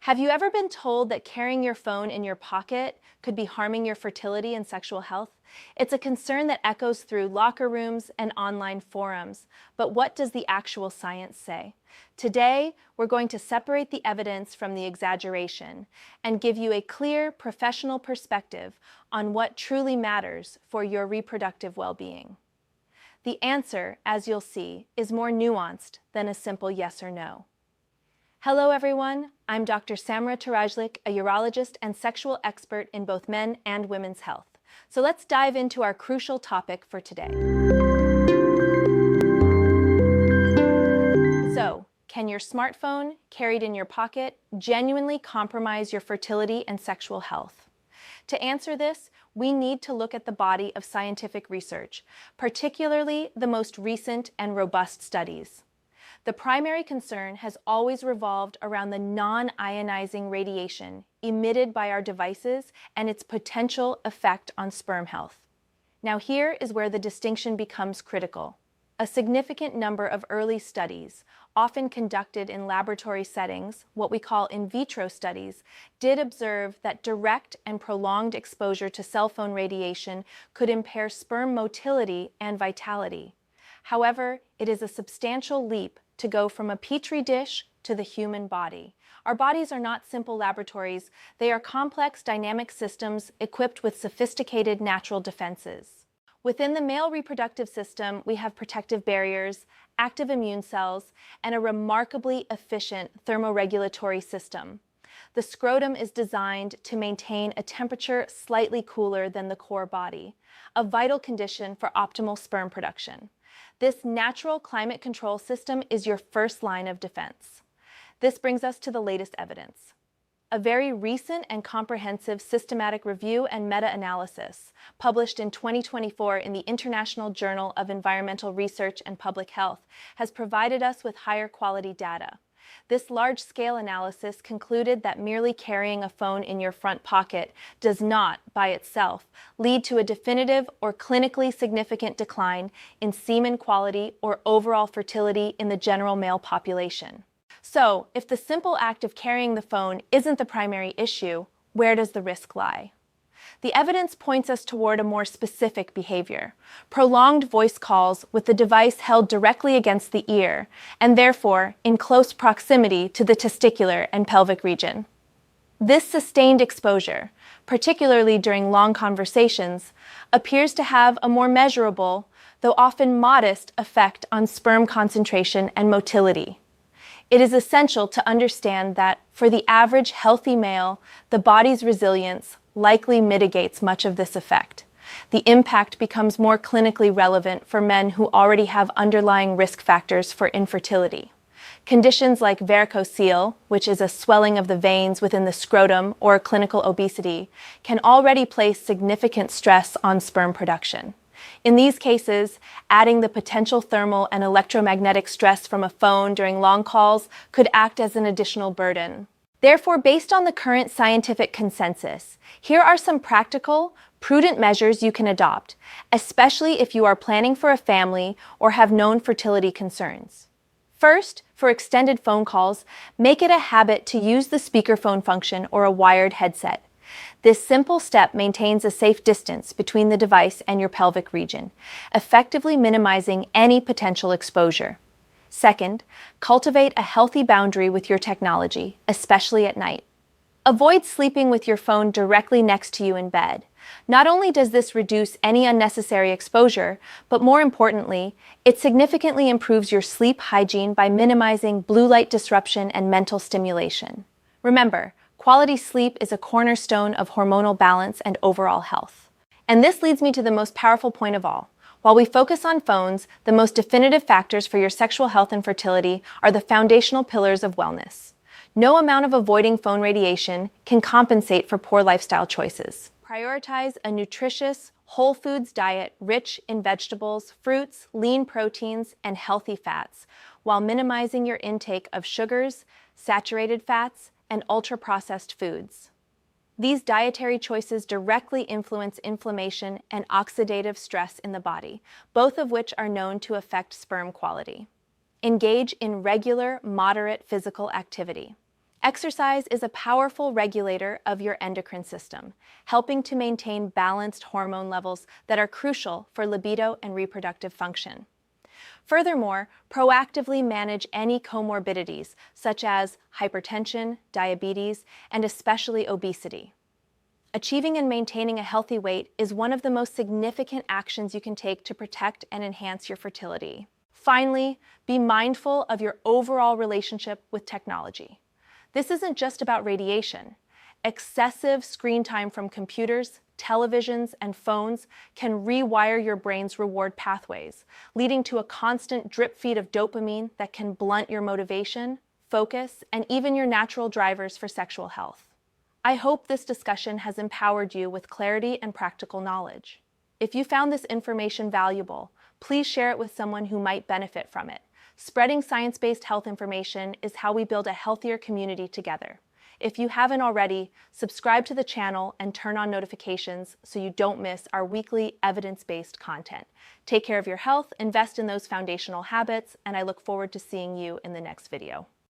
Have you ever been told that carrying your phone in your pocket could be harming your fertility and sexual health? It's a concern that echoes through locker rooms and online forums. But what does the actual science say? Today, we're going to separate the evidence from the exaggeration and give you a clear professional perspective on what truly matters for your reproductive well-being. The answer, as you'll see, is more nuanced than a simple yes or no. Hello everyone, I'm Dr. Samra Tarajlik, a urologist and sexual expert in both men and women's health. So let's dive into our crucial topic for today. So, can your smartphone, carried in your pocket, genuinely compromise your fertility and sexual health? To answer this, we need to look at the body of scientific research, particularly the most recent and robust studies. The primary concern has always revolved around the non-ionizing radiation emitted by our devices and its potential effect on sperm health. Now here is where the distinction becomes critical. A significant number of early studies, often conducted in laboratory settings, what we call in vitro studies, did observe that direct and prolonged exposure to cell phone radiation could impair sperm motility and vitality. However, it is a substantial leap to go from a petri dish to the human body. Our bodies are not simple laboratories. They are complex dynamic systems equipped with sophisticated natural defenses. Within the male reproductive system, we have protective barriers, active immune cells, and a remarkably efficient thermoregulatory system. The scrotum is designed to maintain a temperature slightly cooler than the core body, a vital condition for optimal sperm production. This natural climate control system is your first line of defense. This brings us to the latest evidence. A very recent and comprehensive systematic review and meta-analysis, published in 2024 in the International Journal of Environmental Research and Public Health, has provided us with higher quality data. This large-scale analysis concluded that merely carrying a phone in your front pocket does not, by itself, lead to a definitive or clinically significant decline in semen quality or overall fertility in the general male population. So, if the simple act of carrying the phone isn't the primary issue, where does the risk lie? The evidence points us toward a more specific behavior: prolonged voice calls with the device held directly against the ear, and therefore in close proximity to the testicular and pelvic region. This sustained exposure, particularly during long conversations, appears to have a more measurable, though often modest, effect on sperm concentration and motility. It is essential to understand that, for the average healthy male, the body's resilience likely mitigates much of this effect. The impact becomes more clinically relevant for men who already have underlying risk factors for infertility. Conditions like varicocele, which is a swelling of the veins within the scrotum, or clinical obesity, can already place significant stress on sperm production. In these cases, adding the potential thermal and electromagnetic stress from a phone during long calls could act as an additional burden. Therefore, based on the current scientific consensus, here are some practical, prudent measures you can adopt, especially if you are planning for a family or have known fertility concerns. First, for extended phone calls, make it a habit to use the speakerphone function or a wired headset. This simple step maintains a safe distance between the device and your pelvic region, effectively minimizing any potential exposure. Second, cultivate a healthy boundary with your technology, especially at night. Avoid sleeping with your phone directly next to you in bed. Not only does this reduce any unnecessary exposure, but more importantly, it significantly improves your sleep hygiene by minimizing blue light disruption and mental stimulation. Remember, quality sleep is a cornerstone of hormonal balance and overall health. And this leads me to the most powerful point of all. While we focus on phones, the most definitive factors for your sexual health and fertility are the foundational pillars of wellness. No amount of avoiding phone radiation can compensate for poor lifestyle choices. Prioritize a nutritious, whole foods diet rich in vegetables, fruits, lean proteins, and healthy fats, while minimizing your intake of sugars, saturated fats, and ultra-processed foods. These dietary choices directly influence inflammation and oxidative stress in the body, both of which are known to affect sperm quality. Engage in regular, moderate physical activity. Exercise is a powerful regulator of your endocrine system, helping to maintain balanced hormone levels that are crucial for libido and reproductive function. Furthermore, proactively manage any comorbidities such as hypertension, diabetes, and especially obesity. Achieving and maintaining a healthy weight is one of the most significant actions you can take to protect and enhance your fertility. Finally, be mindful of your overall relationship with technology. This isn't just about radiation. Excessive screen time from computers, televisions, and phones can rewire your brain's reward pathways, leading to a constant drip feed of dopamine that can blunt your motivation, focus, and even your natural drivers for sexual health. I hope this discussion has empowered you with clarity and practical knowledge. If you found this information valuable, please share it with someone who might benefit from it. Spreading science-based health information is how we build a healthier community together. If you haven't already, subscribe to the channel and turn on notifications so you don't miss our weekly evidence-based content. Take care of your health, invest in those foundational habits, and I look forward to seeing you in the next video.